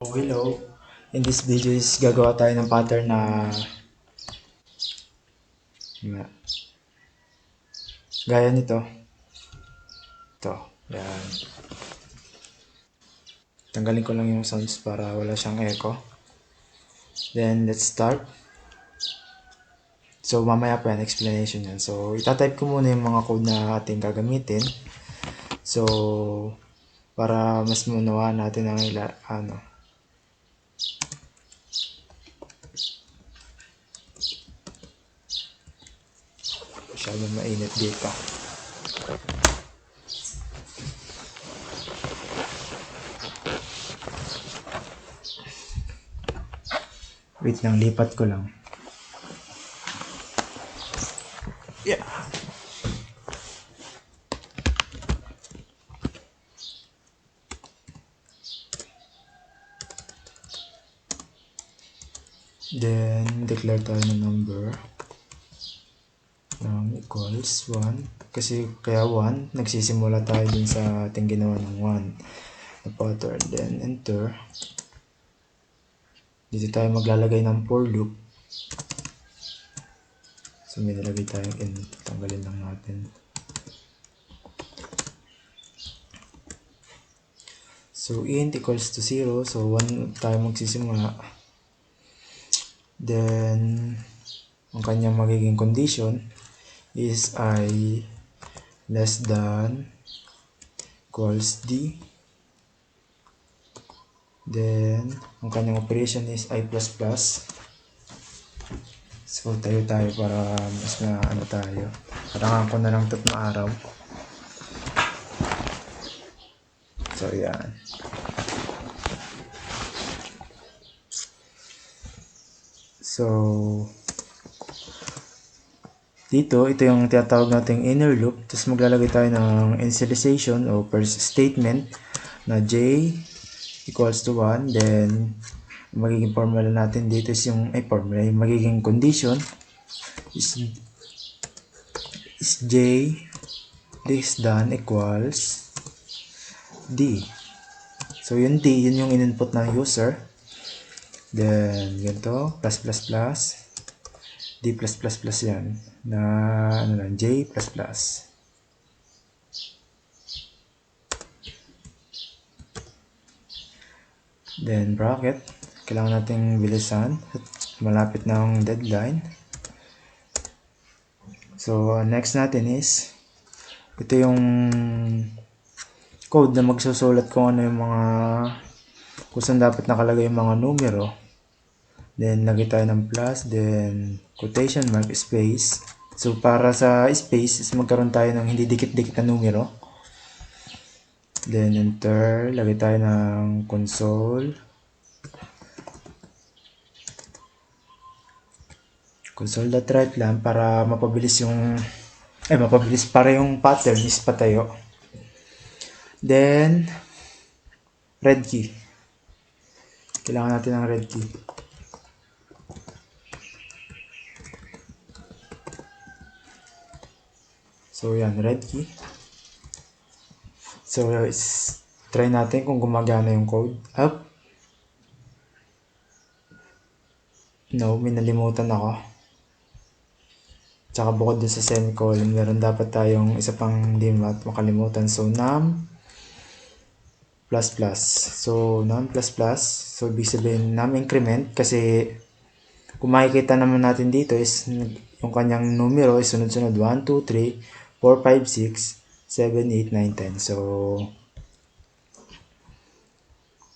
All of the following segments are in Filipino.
Oh, hello. In this video is gagawa tayo ng pattern na gaya nito. Ito. Yan. Tanggalin ko lang yung sounds para wala siyang echo. Then, let's start. So, mamaya pa yan, explanation yan. So, itatype ko muna yung mga code na ating gagamitin. So, para mas maunawaan natin ang masyadong mainit dito. Wait lang, lipat ko lang. Yeah. Then, declare tayo ng number ng equals 1. Kasi kaya 1, nagsisimula tayo dun sa ating ginawa ng 1 na pattern. Then, enter. Dito tayo maglalagay ng for loop. So, may nalagay tayong in. Tanggalin lang natin. So, int equals to 0. So, 1 tayo magsisimula. Then, ang kanyang magiging condition is I less than equals D. Then, ang kanyang operation is I++. So, tayo para mas na tayo. Parangan ko na lang ito't maaraw. So, yan. So, dito, ito yung tinatawag nating inner loop. Tapos maglalagay tayo ng initialization o first statement na J equals to 1. Then, magiging formula natin dito is yung magiging condition is J less than equals D. So, yung D, yun yung in-input ng user. Then, ganito, +++, D+++ yan, na J++. Then, bracket, kailangan nating bilisan at malapit na ang deadline. So, next natin is, ito yung code na magsusulat kung ano yung kung saan dapat nakalagay yung mga numero. Then, lagay tayo ng plus, then, quotation mark, space. So, para sa space, is magkaroon tayo ng hindi dikit-dikit na numero. Then, enter. Lagay tayo ng console. Console.write lang para mapabilis para yung pattern is patayo. Then, red key. Kailangan natin ng red key. So, yan, red key. So, try natin kung gumagana yung code. Up. No, may nalimutan ako. Tsaka bukod dun sa semicolon, meron dapat tayong isa pang hindi makalimutan. So, num++. So, num++. So, ibig sabihin, num increment. Kasi, kung makikita naman natin dito is, yung kanyang numero is sunod-sunod. 1, 2, 3, 4, 5, 6, 7, 8, 9, 10. So,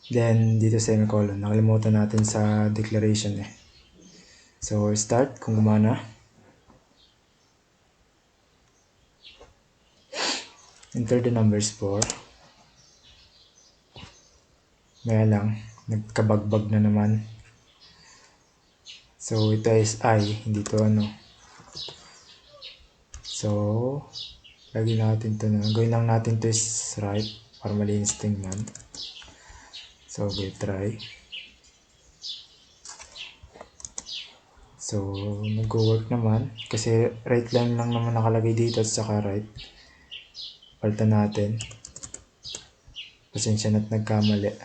then, dito semicolon. Nakalimutan natin sa declaration eh. So, start kung gumana. Enter the numbers 4. Kaya lang, nagkabagbag na naman. So, ito is I, hindi to ano. So, lagyan natin to na. Gawin lang natin to is right para malinis tingnan. So, okay, try. So, nag-work naman. Kasi right line lang naman nakalagay dito at saka right. Palitan natin. Pasensya na't nagkamali.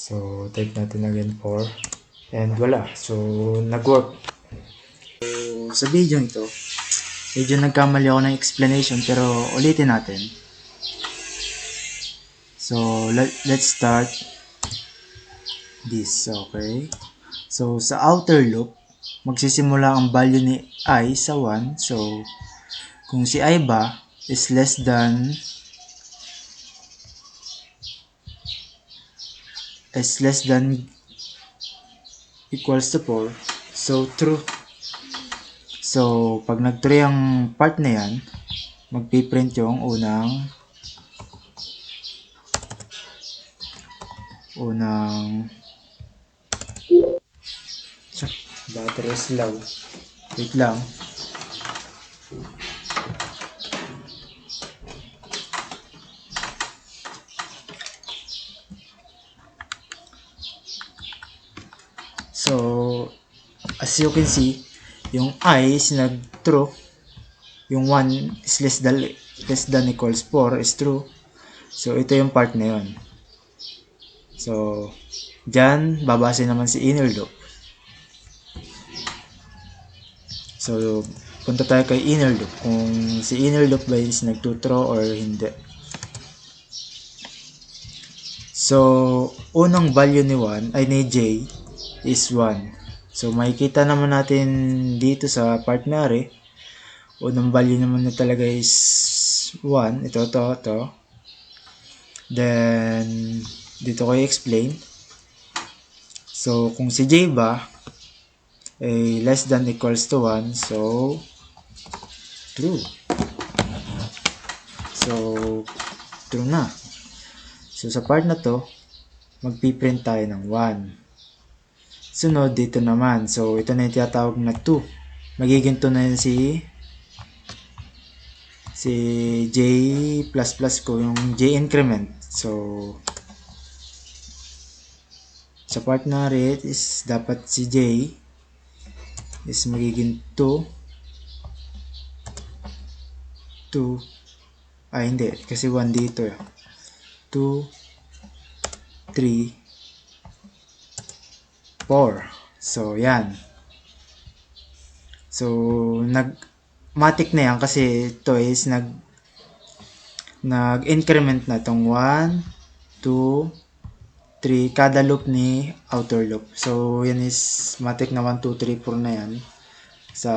So, type natin again 4. And wala. So, nag-work. So, sa video ito, medyo nagkamali ako ng explanation pero ulitin natin. So, let's start this. Okay. So, sa outer loop, magsisimula ang value ni I sa 1. So, kung si I ba is less than equals to 4, so true. So, pag nag-true ang part na yan, magpiprint yung unang battery slow. Wait lang. So, as you can see, yung I is nag-true. Yung 1 is less than equals 4 is true. So, ito yung part na yun. So, dyan, babase naman si inner loop. So, punta tayo kay inner loop. Kung si inner loop ba is nag-true or hindi. So, unang value ni J is 1. So, makikita naman natin dito sa part na ari, unang value naman na talaga is 1. Ito. Then, dito ko i-explain. So, kung si J ba ay less than equals to 1, so true. So, true na. So, sa part na to, magpiprint tayo ng 1. Sunod, dito naman. So, ito na yung tinatawag na 2. Magiging 2 na yun si J++ ko, yung J increment. So, sa part na rin is dapat si J is magiging 2. Hindi. Kasi 1 dito. 2, 3, 4. So, yan. So, matic na yan kasi ito is nag-increment na itong 1, 2, 3, kada loop ni outer loop. So, yan is matic na 1, 2, 3, 4 na yan. Sa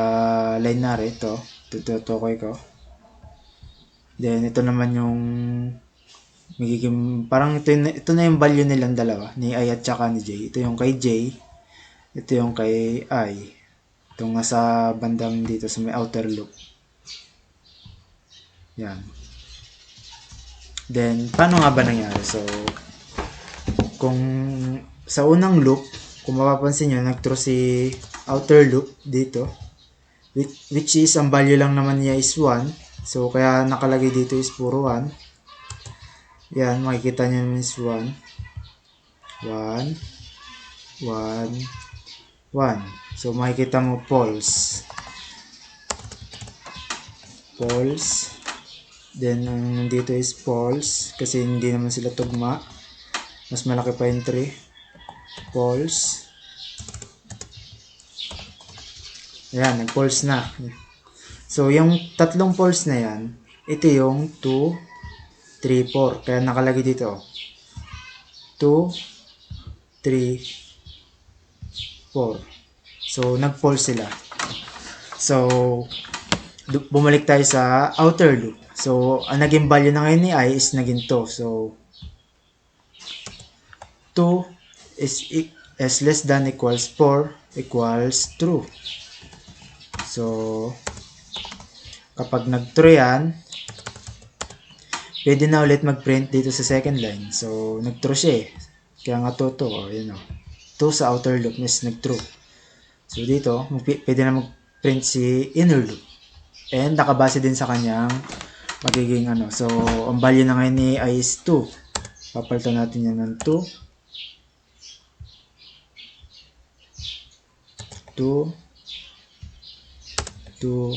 line na rin, ito. Tutukoy ko. Then, ito naman yung magiging, parang ito na yung value nilang dalawa, ni I at saka ni J. Ito yung kay J, ito yung kay I. Ito nga sa bandang dito sa may outer loop. Yan. Then, paano nga ba nangyari? So, kung sa unang loop, kung mapapansin nyo, nag-true si outer loop dito, which is, ang value lang naman niya is 1. So, kaya nakalagay dito is puro 1. Yan, makikita nyo naman is 1. 1, 1, 1. So, makikita mo false. False. Then, ang nandito is false. Kasi hindi naman sila tugma. Mas malaki pa yung 3. False. Ayan, nag-false na. So, yung tatlong false na yan, ito yung 2, 3, 4. Kaya nakalagay dito. 2, 3, 4. So, nag-false sila. So, bumalik tayo sa outer loop. So, ang naging value na ngayon ni I is naging 2. So, 2 is less than equals 4 equals true. So, kapag nag-true yan, pwede na ulit mag-print dito sa second line. So, nag-true siya eh. Kaya nga 2. Yun o. 2 sa outer loop is nag-true. So, dito, pwede na mag-print si inner loop. And, nakabase din sa kanyang magiging ano. So, ang value na ngayon ni I is 2. Papalitan natin yan ng 2. 2. 2.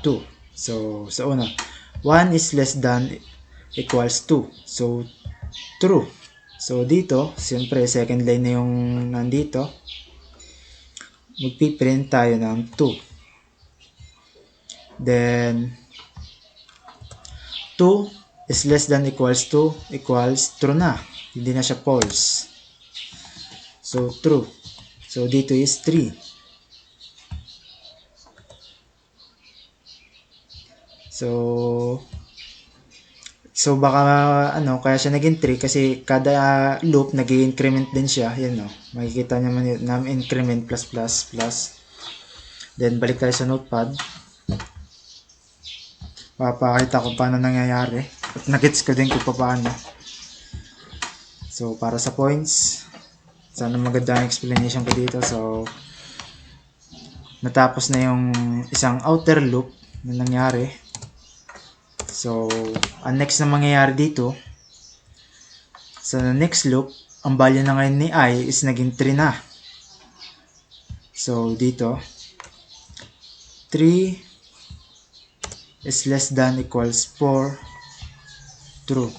2. So, sa una, 1 is less than equals 2. So, true. So, dito, siyempre, second line na yung nandito. Magpiprint tayo ng 2. Then, 2 is less than equals to equals true na. Hindi na siya false. So, true. So, dito is 3. So baka kaya siya naging 3 kasi kada loop nag-increment din siya. Yan makikita niyo naman increment plus plus plus. Then balik tayo sa notepad. Papakita ko paano nangyayari. At nagets ko din kung paano. So para sa points, sana maganda ang explanation ko dito. So natapos na yung isang outer loop na nangyari. So, ang next na mangyayari dito, sa next loop, ang value na ngayon ni I is naging 3 na. So, dito, 3 is less than equals 4, true.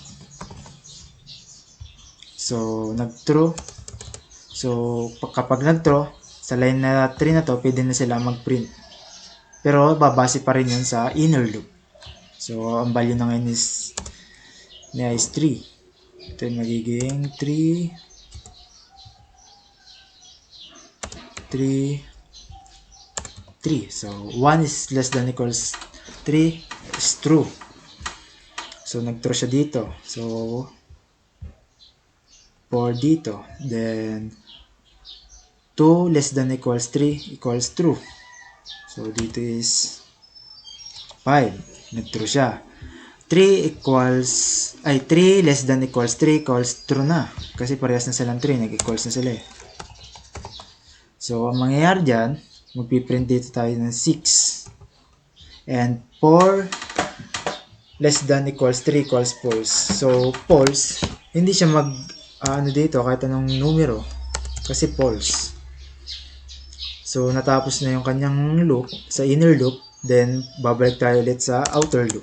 So, nag-true. So, kapag nag-true, sa line na 3 na to, pwede na sila mag-print. Pero, babase pa rin yun sa inner loop. So, ang value na ngayon is 3. Ito yung magiging 3. So, 1 is less than equals 3 is true. So, nag-true siya dito. So, 4 dito. Then, 2 less than equals 3 equals true. So, dito is 5. Nag-true siya. 3 less than equals 3 equals true na. Kasi parehas na silang 3. Nag-equals na sila eh. So, ang mangyayari dyan, magpiprint dito tayo ng 6. And 4 less than equals 3 equals false. So, false, hindi siya dito kahit anong numero. Kasi false. So, natapos na yung kanyang loop sa inner loop. Then, babalik tayo ulit sa outer loop.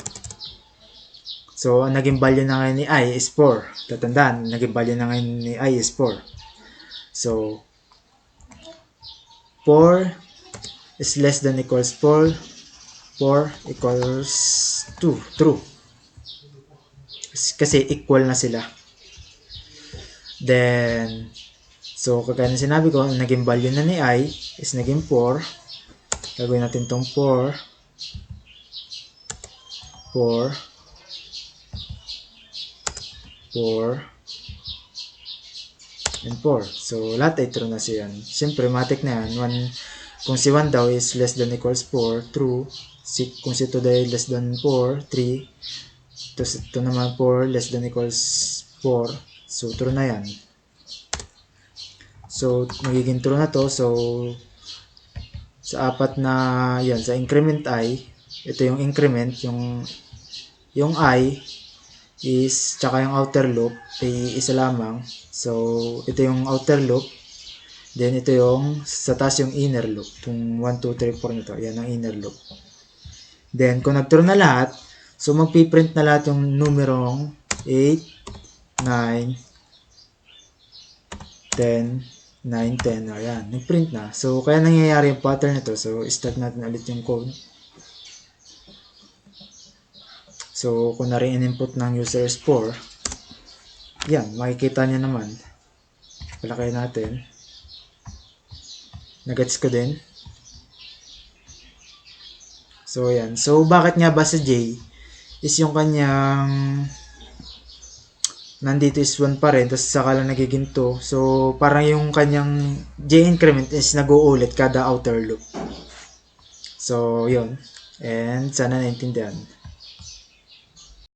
So, ang naging value na ngayon ni I is 4. Tatandaan, naging value na ngayon ni I is 4. So, 4 is less than equals 4. 4 equals 2. True. Kasi equal na sila. Then, so, kagaya ng sinabi ko, ang naging value na ni I is naging 4. Gagawin natin tong 4, and 4. So, lahat ay true na siya. Siyempre, matik na yan. Kung si 1 daw is less than equals 4, true. Kung si 2 daw is less than 4, 3. Ito naman 4 less than equals 4. So, true na yan. So, magiging true na to. So, sa apat na yan, sa increment I, ito yung increment, yung I is, tsaka yung outer loop ay isa lamang. So, ito yung outer loop, then ito yung sa taas yung inner loop, yung 1, 2, 3, 4 nito, yan ang inner loop. Then, kung nag-true na lahat, so magpiprint na lahat yung numerong 8, 9, 10, 9, 10, ayan, nag-print na. So, kaya nangyayari yung pattern nito. So, start natin ulit yung code. So, kung na-rin input ng user is 4, yan, makikita niya naman. Palakay natin. Nagets ko din. So, yan. So, bakit nga ba sa J is yung kanyang nandito is 1 pa rin, tapos saka lang nagiging 2. So, parang yung kanyang J increment is nag-uulit kada outer loop. So, yun. And sana naintindihan.